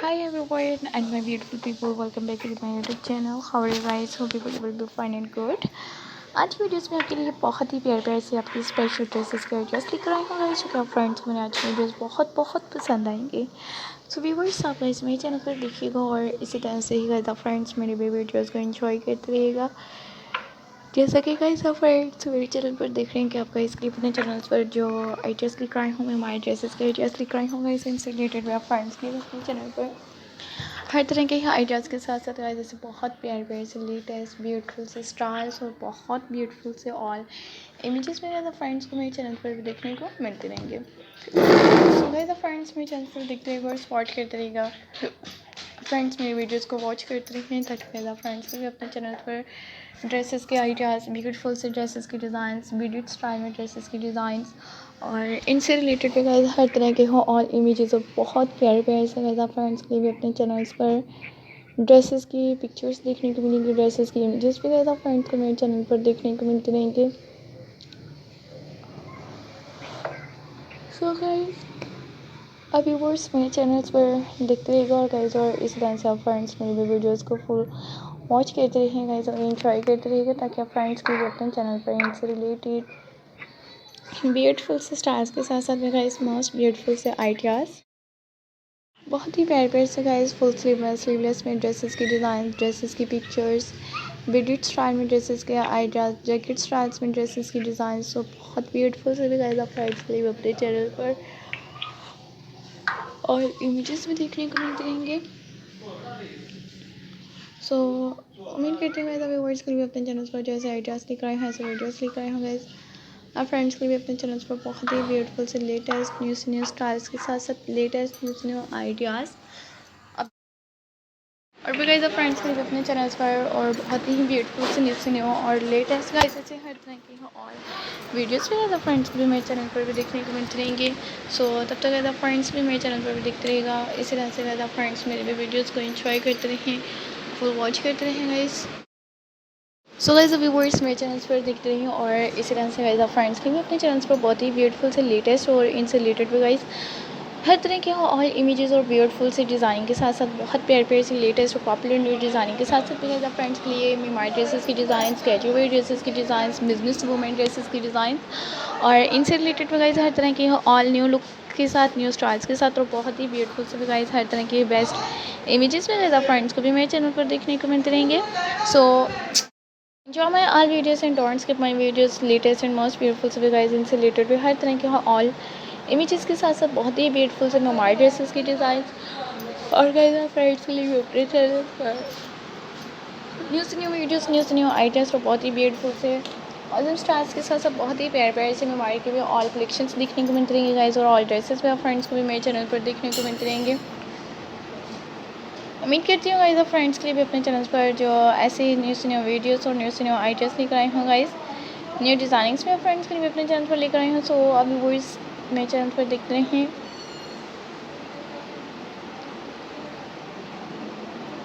Hi everyone and my beautiful people, welcome back to my YouTube channel. How are you guys? Hope you will be fine and good. आज videos में आपके लिए बहुत ही प्यार प्यार से आपकी स्पेशल ड्रेसेस के ड्रेस लेकर आई हूँ गाइस, जो कि आप फ्रेंड्स में आज वीडियोस बहुत बहुत पसंद आएंगे. सो व्यूअर्स, आप गाइस मेरे चैनल पर देखिएगा और इसी तरह से ही गाइस आप फ्रेंड्स मेरे भी वीडियोस को एंजॉय करते रहिएगा. जैसा कि गाइस आप फ्रेंड्स मेरे चैनल पर देख रहे हैं कि आपका इसके अपने चैनल्स पर जो आई ड्रेस लेकर आई हूँ, मैं माई ड्रेसेस के ड्रेस लेकर आई हूँ गाइस, इनसे रिलेटेड आप फ्रेंड्स के अपने चैनल पर हर तरह के आइडियाज़ के साथ साथ गाइस जैसे बहुत प्यारे प्यारे से लेटेस्ट ब्यूटीफुल से स्टाइल्स और बहुत ब्यूटीफुल से ऑल इमेजेस में ज़्यादा फ्रेंड्स को मेरे चैनल पर भी देखने को मिलते रहेंगे. सो गाइस फ्रेंड्स मेरे चैनल पर देखते रहेगा और सपोर्ट करते रहेगा. फ्रेंड्स मेरी वीडियोस को वॉच करते रहें ताकि ज़्यादा फ्रेंड्स को भी अपने चैनल पर ड्रेसेस के आइडियाज़, ब्यूटीफुल से ड्रेसेस के डिज़ाइंस, ब्यूटी स्टाइल में ड्रेसेस के डिज़ाइंस और इनसे रिलेटेड भी गाइस हर तरह के हो ऑल इमेजेस और बहुत प्यारे प्यारे से गाइस फ्रेंड्स के लिए भी अपने चैनल्स पर ड्रेसेस की पिक्चर्स देखने को मिलेंगी, ड्रेसेस की इमेजेस भी गाइस फ्रेंड्स को मेरे चैनल पर देखने को मिलते रहेंगे. सो गाइस अभी व्यूअर्स मेरे चैनल्स पर देखते रहेगा और गाइस और इस तरह से आप फ्रेंड्स मेरे भी वीडियोस को फुल वॉच करते रहेंगे गाइस और एंजॉय करते रहेंगे ताकि आप फ्रेंड्स को भी अपने चैनल पर इनसे रिलेटेड ब्यूटीफुल से स्टाइल्स के साथ साथ में गाइस मोस्ट ब्यूटीफुल से आइडियाज़, बहुत ही प्यारे प्यारे से गाइस फुल स्लीवलेस में ड्रेसेस के डिज़ाइन, ड्रेसेस की पिक्चर्स, ब्यूटी स्टाइल में ड्रेसेस के आइडियाज़, जैकेट स्टाइल्स में ड्रेसेस की डिज़ाइन, सो बहुत ब्यूटीफुल से भी गाइस आप फ्रेंड्स के लिए अपने चैनल पर और इमेजेस भी देखने को मिलते रहेंगे. सो उम्मीद करती हूँ गाइस आप व्यूअर्स के लिए अपने चैनल्स पर जैसे आइडियाज़ लेकर आए हैं ऐसे वीडियोस लेकर आए हैं गाइस. आप फ्रेंड्स के लिए अपने चैनल्स पर बहुत ही ब्यूटीफुल से लेटेस्ट न्यू से न्यू स्टाइल्स के साथ साथ लेटेस्ट न्यू से न्यू आइडियाज़ और भी गाइस आप फ्रेंड्स के लिए अपने चैनल्स पर और बहुत ही ब्यूटीफुल से न्यू और लेटेस्ट गाइस ऐसे हर तरह की और वीडियोस भी गाइस फ्रेंड्स को भी मेरे चैनल पर भी देखने को मिलते रहेंगे. सो तब तक गाइस फ्रेंड्स भी मेरे चैनल पर भी देखते रहेगा. इसी तरह से गाइस फ्रेंड्स मेरे भी वीडियोज़ को एंजॉय करते रहें, फुल वॉच करते रहें गाइस. सो गाइस व्यूअर्स मेरे चैनल्स पर देखते रही हूँ और इसी तरह से गाइस आप फ्रेंड्स के भी अपने चैनल्स पर बहुत ही ब्यूटीफुल से लेटेस्ट और इनसे रिलेटेड भी गाइस हर तरह के ऑल इमेजेस और ब्यूटीफुल से डिज़ाइन के साथ साथ बहुत प्यारे प्यारे से लेटेस्ट और पॉपुलर न्यू डिज़ाइनिंग के साथ साथ भी गाइस आप फ्रेंड्स के लिए माई ड्रेसेस की डिज़ाइन, कैजुअल ड्रेसेस की डिज़ाइन, बिजनेस वुमेन ड्रेसेस की डिज़ाइन और इनसे रिलेटेड भी गाइस हर तरह के ऑल न्यू लुक के साथ, न्यू स्टाइल्स के साथ और बहुत ही ब्यूटीफुल से भी गाइस हर तरह के बेस्ट इमेजेस में गाइस आप फ्रेंड्स को भी मेरे चैनल पर देखने को मिलते रहेंगे. सो enjoy my all videos and don't skip my videos, latest and most beautiful से भी गाइस इनसे रिलेटेड भी हर तरह के ऑल इमेजेस के साथ साथ बहुत ही ब्यूटीफुल से नॉर्मल ड्रेसेस की डिज़ाइन और गाइस फ्रेंड्स के लिए अपने चैनल पर न्यू से न्यू वीडियोस, न्यू से न्यू आइडियाज़ और बहुत ही ब्यूटीफुल से और इन स्टाइल्स के साथ साथ बहुत ही प्यारे प्यारे से हमारे के भी ऑल कलेक्शंस देखने को मिलते रहेंगे गाइस और ऑल ड्रेसेस भी आप फ्रेंड्स को भी मेरे चैनल पर देखने को मिलते रहेंगे. उम्मीद करती हूँ गाइस आप फ्रेंड्स के लिए भी अपने चैनल्स पर जो ऐसे न्यू से न्यू वीडियोस और न्यू से न्यू आइडियाज़ लेकर आई हूँ गाइस, न्यू डिज़ाइनिंग्स में फ्रेंड्स के लिए भी अपने चैनल पर लेकर आई हूँ. सो अभी वो इस मेरे चैनल पर देखते हैं,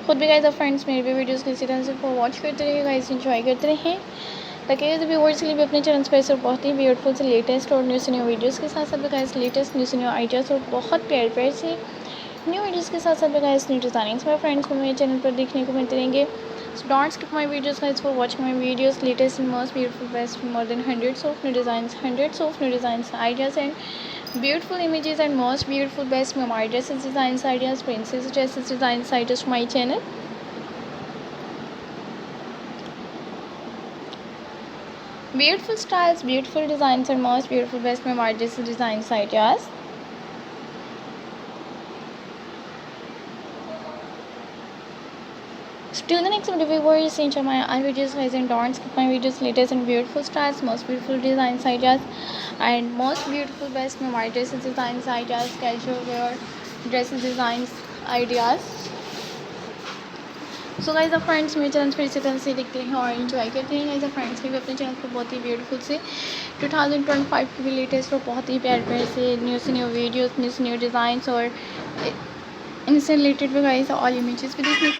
खुद भी गाइस आप फ्रेंड्स मेरे भी वीडियोस किसी तरह से वॉच करते रहिए गाइस, एंजॉय करते रहें ताकि व्यूअर्स के लिए भी अपने चैनल पर बहुत ही ब्यूटीफुल से लेटेस्ट और न्यू से न्यू वीडियोस के साथ साथ गाइस लेटेस्ट न्यू से न्यू आइडियाज़ और बहुत प्यारे प्यारे से न्यू वीडियोस के साथ साथ गाइस न्यू डिज़ाइनिंग्स मेरे फ्रेंड्स को मेरे चैनल पर देखने को मिलते रहेंगे. So don't skip my videos guys for watching my videos, latest and most beautiful best more than hundreds of new designs, ideas and beautiful images and most beautiful best memory dresses designs, ideas, princess dresses designs, ideas to my channel. Beautiful styles, beautiful designs and most beautiful best memory dresses designs, ideas. So till the next video, viewers, enjoy my all videos guys and don't skip my videos, latest and beautiful styles, most beautiful designs, ideas and most beautiful best memory dresses designs, ideas, casual wear dresses designs, ideas. So guys आप friends मेरे channel पर इसी तरह से देखते हैं और enjoy करते हैं गाइस. आप फ्रेंड्स के भी अपने चैनल पर बहुत ही ब्यूटीफुल से 2025 के भी लेटेस्ट और बहुत ही प्यारे प्यारे से न्यू वीडियोस, न्यू डिज़ाइंस और इनसे रिलेटेड भी गाइस ऑल इमेजेस भी देखने